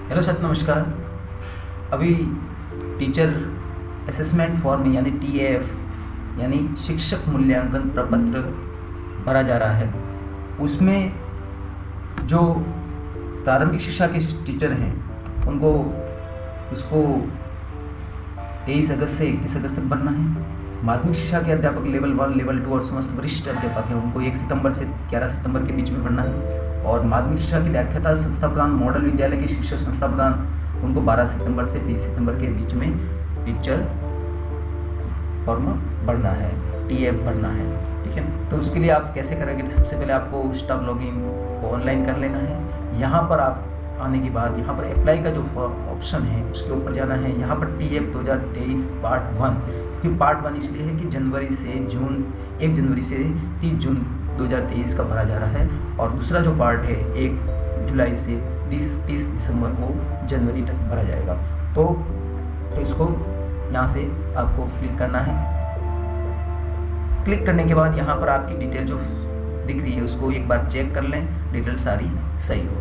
Hello sir, नमस्कार। अभी teacher assessment form यानी टीएएफ यानी शिक्षक मूल्यांकन प्रपत्र भरा जा रहा है। उसमें जो प्रारंभिक शिक्षा के टीचर हैं उनको उसको 23 अगस्त से 31 अगस्त तक भरना है। माध्यमिक शिक्षा के अध्यापक लेवल 1, लेवल 2 और समस्त वरिष्ठ अध्यापक हैं उनको 1 सितंबर से 11 सितंबर के बीच में भरना है। और माध्यमिक शिक्षा की व्याख्याता संस्था प्रदान मॉडल विद्यालय के शिक्षक संस्था प्रदान उनको 12 सितंबर से 20 सितंबर के बीच में टीचर फॉर्म भरना है, टीएफ भरना है। ठीक है, तो उसके लिए आप कैसे करेंगे? तो सबसे पहले आपको स्टाफ लॉगिन को ऑनलाइन कर लेना है। यहाँ पर आप आने के बाद यहाँ पर अप्लाई का जो ऑप्शन है उसके ऊपर जाना है। यहाँ पर टीएफ 2023 पार्ट 1, क्योंकि पार्ट 1 इसलिए है कि 1 जनवरी से 30 जून 2023 का भरा जा रहा है। और दूसरा जो पार्ट है 1 जुलाई से 30 दिसंबर को जनवरी तक भरा जाएगा। तो इसको यहाँ से आपको क्लिक करना है। क्लिक करने के बाद यहाँ पर आपकी डिटेल जो दिख रही है उसको एक बार चेक कर लें, डिटेल सारी सही हो।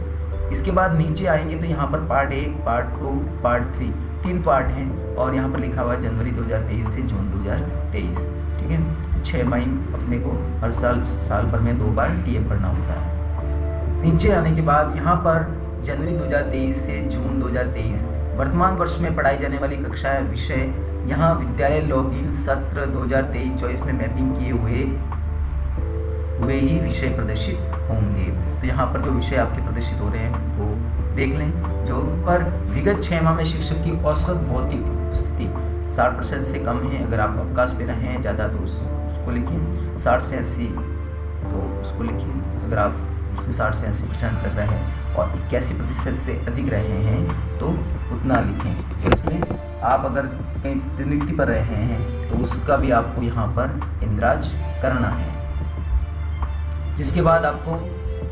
इसके बाद नीचे आएंगे तो यहाँ पर पार्ट 1, पार्ट 2, पार्ट 3 3 पार्ट हैं और यहाँ पर लिखा हुआ है जनवरी 2023 से जून 2023। ठीक है, 6 महीने अपने को हर साल भर में 2 बार टीएफ भरना होता है। नीचे आने के बाद यहाँ पर जनवरी 2023 से जून 2023 वर्तमान वर्ष में पढ़ाई जाने वाली कक्षाएं विषय यहाँ विद्यालय लॉगिन सत्र 2023-24 में मैपिंग किए हुए ही विषय प्रदर्शित होंगे। तो यहाँ पर जो विषय आपके प्रदर्शित हो रहे हैं वो देख लें। जो पर विगत 6 माह में शिक्षक की औसत भौतिक उपस्थिति 60% से कम है। अगर आप अवकाश पे रहे हैं ज़्यादा तो उसको लिखिए, 60 से 80 तो उसको लिखिए। अगर आप उसमें 60 से 80% लग रहे हैं और 81% से अधिक रहे हैं तो उतना लिखें। तो इसमें आप अगर कहीं प्रतिनियुक्ति पर रहे हैं तो उसका भी आपको यहाँ पर इंद्राज करना है। जिसके बाद आपको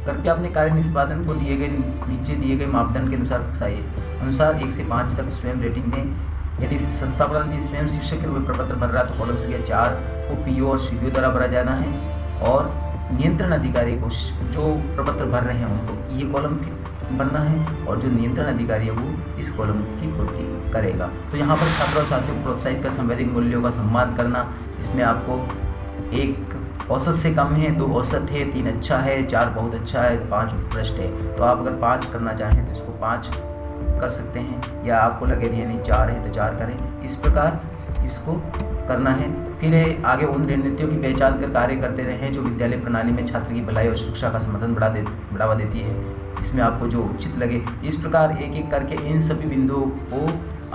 कृपया अपने कार्य निष्पादन को नीचे दिए गए मापदंड के अनुसार कक्षाएं अनुसार 1 से 5 तक स्वयं रेटिंग दें। यदि संस्था प्रदान स्वयं शिक्षक के रूप में प्रपत्र भर रहा है तो कॉलम संख्या 4 को पीओ और सीपीओ द्वारा भरा जाना है। और नियंत्रण अधिकारी को जो प्रपत्र भर रहे हैं उनको ये कॉलम बनना है और जो नियंत्रण अधिकारी है वो इस कॉलम की पूर्ति करेगा। तो यहाँ पर छात्रों और साथियों को प्रोत्साहित कर संवैधानिक मूल्यों का सम्मान करना। इसमें आपको 1 औसत से कम है, 2 औसत है, 3 अच्छा है, 4 बहुत अच्छा है, 5 उत्कृष्ट है। तो आप अगर 5 करना चाहें तो इसको 5 कर सकते हैं, या आपको लगे नहीं 4 है तो 4 करें। इस प्रकार इसको करना है। फिर आगे उन रणनीतियों की पहचान कर कार्य करते रहें जो विद्यालय प्रणाली में छात्र की भलाई और सुरक्षा का समर्थन बढ़ावा देती है। इसमें आपको जो उचित लगे इस प्रकार एक एक करके इन सभी बिंदुओं को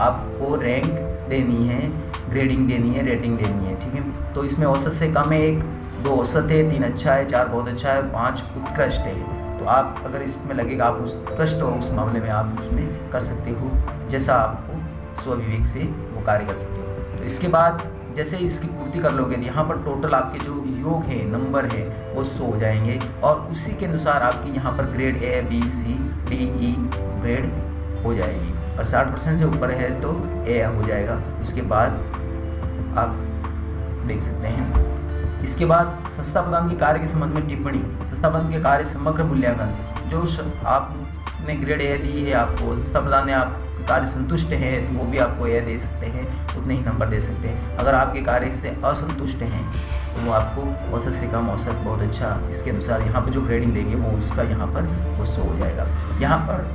आपको रैंक देनी है, ग्रेडिंग देनी है, रेटिंग देनी है। ठीक है, तो इसमें औसत से कम है 1, 2 औसत है, 3 अच्छा है, 4 बहुत अच्छा है, 5 उत्कृष्ट है। तो आप अगर इसमें लगेगा आप उत्कृष्ट हो उस मामले में आप उसमें कर सकते हो, जैसा आपको स्वविवेक से वो कार्य कर सकते हो। तो इसके बाद जैसे इसकी पूर्ति कर लोगे यहाँ पर टोटल आपके जो योग है, नंबर है वो 100 हो जाएंगे और उसी के अनुसार आपकी यहाँ पर grade A, B, C, D, E grade हो जाएगी। और 60% से ऊपर है तो A हो जाएगा। उसके बाद आप देख सकते हैं। इसके बाद संस्था प्रदान के कार्य के संबंध में टिप्पणी। संस्था प्रदान के कार्य समग्र मूल्यांकन जो आपने ग्रेड A दी है, आपको संस्था प्रदान ने आप कार्य संतुष्ट है तो वो भी आपको A दे सकते हैं, उतने ही नंबर दे सकते हैं। अगर आपके कार्य से असंतुष्ट हैं तो वो आपको औसत से कम, औसत बहुत अच्छा, इसके अनुसार यहाँ पर जो ग्रेडिंग देंगे वो उसका यहाँ पर वो 100 हो जाएगा। यहाँ पर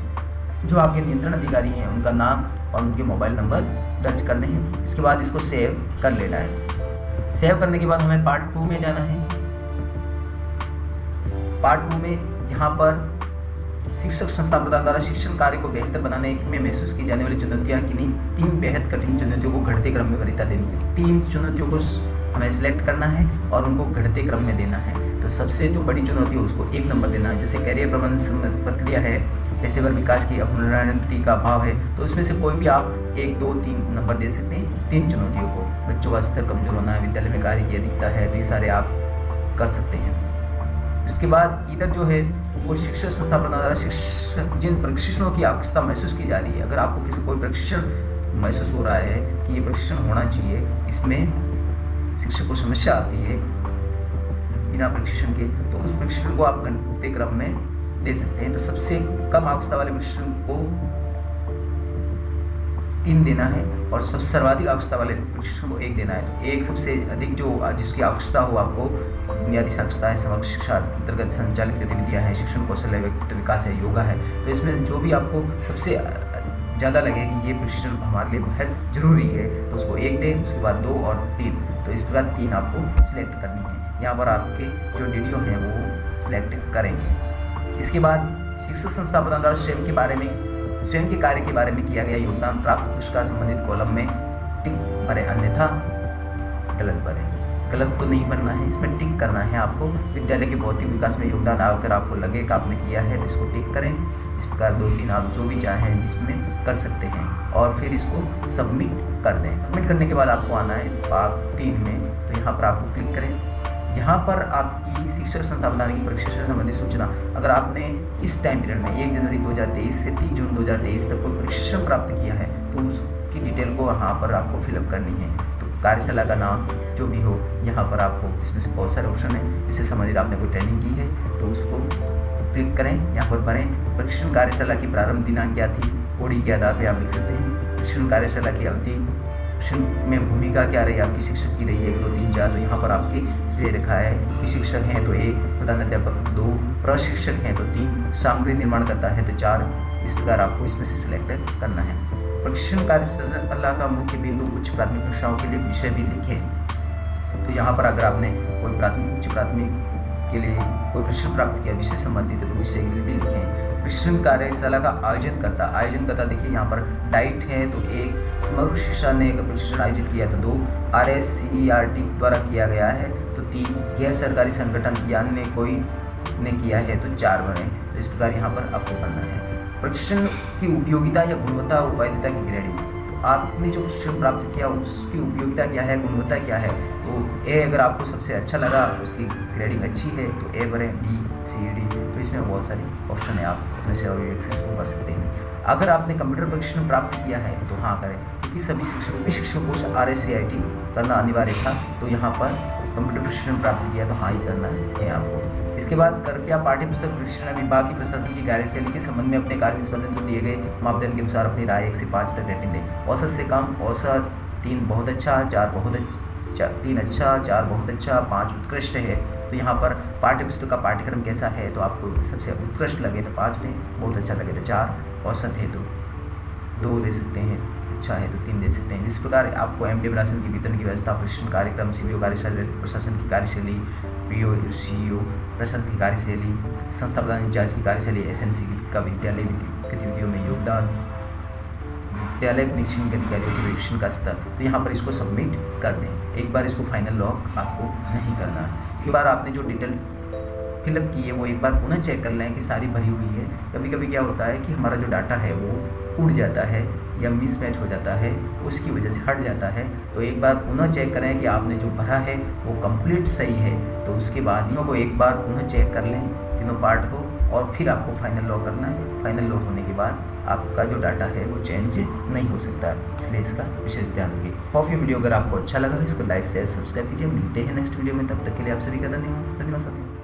जो आपके नियंत्रण अधिकारी हैं उनका नाम और उनके मोबाइल नंबर दर्ज करने हैं। इसके बाद इसको सेव कर लेना है। सेव करने के बाद हमें पार्ट 2 में जाना है। पार्ट 2 में यहाँ पर शिक्षक संस्था प्रदान द्वारा शिक्षण कार्य को बेहतर बनाने में महसूस की जाने वाली चुनौतियाँ किन्हीं 3 बेहद कठिन चुनौतियों को घटते क्रम में वरीयता देनी है। 3 चुनौतियों को हमें सिलेक्ट करना है और उनको घटते क्रम में देना है। तो सबसे जो बड़ी चुनौती है उसको 1 नंबर देना है। जैसे कैरियर प्रबंधन प्रक्रिया है, पेशेवर विकास की अपुनरावृत्ति का अभाव है, तो इसमें से कोई भी आप 1, 2, 3 नंबर दे सकते हैं 3 चुनौतियों को। बच्चों का स्तर कमजोर होना है, विद्यालय में कार्य की अधिकता है, तो ये सारे आप कर सकते हैं। इसके बाद इधर जो है वो शिक्षक संस्था प्रदान द्वारा शिक्षक जिन प्रशिक्षणों की आवश्यकता महसूस की जा रही है। अगर आपको कोई प्रशिक्षण महसूस हो रहा है कि ये प्रशिक्षण होना चाहिए, इसमें शिक्षक को समस्या आती है बिना प्रशिक्षण के, तो उस प्रशिक्षण को आप घंटे क्रम में दे सकते हैं। तो सबसे कम आवश्यकता वाले प्रशिक्षण को 3 देना है और सर्वाधिक आवश्यकता वाले प्रशिक्षण को 1 देना है। तो एक सबसे अधिक जो जिसकी आवश्यकता हो आपको बुनियादी साक्षरता है, समग्र शिक्षा अंतर्गत संचालित गतिविधियाँ हैं, शिक्षण कौशल है, व्यक्तित्व विकास है, योगा है। तो इसमें जो भी आपको सबसे ज़्यादा लगे कि ये प्रशिक्षण हमारे लिए बहुत ज़रूरी है तो उसको 1 दें, उसके बाद 2 और 3। तो इस प्रकार 3 आपको सिलेक्ट करनी है। यहाँ पर आपके जो DDO हैं वो सिलेक्ट करेंगे। इसके बाद शिक्षक संस्था प्रदान द्वारा स्वयं के कार्य के बारे में किया गया योगदान प्राप्त पुरस्कार संबंधित कॉलम में टिक भरें, अन्यथा गलत भरें। गलत तो नहीं भरना है, इसमें टिक करना है आपको। विद्यालय के भौतिक विकास में योगदान अगर आपको लगे कि आपने किया है तो इसको टिक करें। इस प्रकार 2-3 आप जो भी चाहें जिसमें कर सकते हैं और फिर इसको सबमिट कर दें। सबमिट करने के बाद आपको आना है भाग 3 में, तो यहाँ पर आपको क्लिक करें। यहाँ पर आपकी शिक्षक संस्था प्रदान की प्रशिक्षण संबंधी सूचना, अगर आपने इस टाइम पीरियड में 1 जनवरी 2023 से 30 जून 2023 तक कोई प्रशिक्षण प्राप्त किया है तो उसकी डिटेल को यहाँ पर आपको फिलअप करनी है। तो कार्यशाला का नाम जो भी हो, यहाँ पर आपको इसमें से बहुत सारे ऑप्शन है, इससे संबंधित आपने कोई ट्रेनिंग की है तो उसको क्लिक करें, यहाँ पर भरें। प्रशिक्षण कार्यशाला की प्रारंभ दिनांक क्या थी, ओडी के आधार पर आप लिख सकते हैं। प्रशिक्षण कार्यशाला की अवधि, प्रशिक्षण में भूमिका क्या रही आपकी, शिक्षक की रही 1, 2, 3, 4। तो यहाँ पर आपके दे रखा है कि शिक्षक हैं तो 1, प्रधानाध्यापक 2, प्रशिक्षक हैं तो 3, सामग्री निर्माण करता है तो 4। इस प्रकार आपको इसमें से सिलेक्ट करना है। प्रशिक्षण कार्यशाला का मुख्य बिंदु उच्च प्राथमिक कक्षाओं के लिए विषय भी लिखें। तो यहाँ पर अगर आपने कोई प्राथमिक उच्च प्राथमिक के लिए कोई प्रशिक्षण प्राप्त किया विषय संबंधित है तो विषय भी लिखें। प्रशिक्षण कार्यशाला का आयोजन करता देखिए यहाँ पर डाइट है तो 1, समग्र शिक्षा ने अगर प्रशिक्षण आयोजित किया तो 2, RSCERT द्वारा किया गया है तो 3, गैर सरकारी संगठन या अन्य कोई ने किया है तो 4 भरें। तो इस प्रकार यहाँ पर आपको करना है। प्रशिक्षण की उपयोगिता या गुणवत्ता और उपयोगिता की ग्रेडिंग, तो आपने जो प्रशिक्षण प्राप्त किया उसकी उपयोगिता क्या है, गुणवत्ता क्या है। तो A अगर आपको सबसे अच्छा लगा, उसकी ग्रेडिंग अच्छी है तो A भरें, B, C, D। तो इसमें बहुत सारे ऑप्शन है, आप अपने सेवा विवेक से शुरू कर सकते हैं। अगर आपने कंप्यूटर प्रशिक्षण प्राप्त किया है तो हाँ करें, क्योंकि सभी शिक्षकों को RSCIT करना अनिवार्य था। तो यहाँ पर कंप्यूटर प्रशिक्षण प्राप्त किया तो हाँ ही करना है आपको। इसके बाद कृपया पाठ्य पुस्तक प्रशिक्षण विभाग की प्रशासन की कार्यशैली के संबंध में अपने कार्य निष्पादन को दिए गए मापदंड के अनुसार अपनी राय 1 से 5 तक रेटिंग दें। औसत से कम, औसत 3 बहुत अच्छा, 4 बहुत अच्छा, 3 अच्छा, 4 बहुत अच्छा, 5 उत्कृष्ट है। तो यहाँ पर पाठ्य पुस्तक का पाठ्यक्रम कैसा है, तो आपको सबसे उत्कृष्ट लगे तो 5 दें, बहुत अच्छा लगे तो 4, औसत है तो 2 दे सकते हैं, अच्छा है तो 3 दे सकते हैं। इस प्रकार आपको MD राशन की वितरण की व्यवस्था, प्रशिक्षण कार्यक्रम, CBO कार्यशैली, प्रशासन की कार्यशैली, PO CEO प्रशासन की कार्यशैली, संस्था प्रधान इंचार्ज की कार्यशैली, SMC का विद्यालय गतिविधियों में योगदान, विद्यालय निरीक्षण गतिविधियों के निरीक्षण का स्तर। तो यहाँ पर इसको सबमिट कर दें। एक बार इसको फाइनल लॉक आपको नहीं करना। एक बार आपने जो डिटेल फिलअप की है वो एक बार पुनः चेक कर लें कि सारी भरी हुई है। कभी कभी क्या होता है कि हमारा जो डाटा है वो उड़ जाता है या मिसमैच हो जाता है, उसकी वजह से हट जाता है। तो एक बार पुनः चेक करें कि आपने जो भरा है वो कंप्लीट सही है। तो उसके बाद तीनों को एक बार पुनः चेक कर लें, तीनों पार्ट को, और फिर आपको फाइनल लॉक करना है। फाइनल लॉक होने के बाद आपका जो डाटा है वो चेंज नहीं हो सकता, इसलिए इसका विशेष ध्यान रखिए। होप ये वीडियो अगर आपको अच्छा लगा तो इसको लाइक शेयर सब्सक्राइब कीजिए। मिलते हैं नेक्स्ट वीडियो में, तब तक के लिए आप सभी का धन्यवाद साथियों।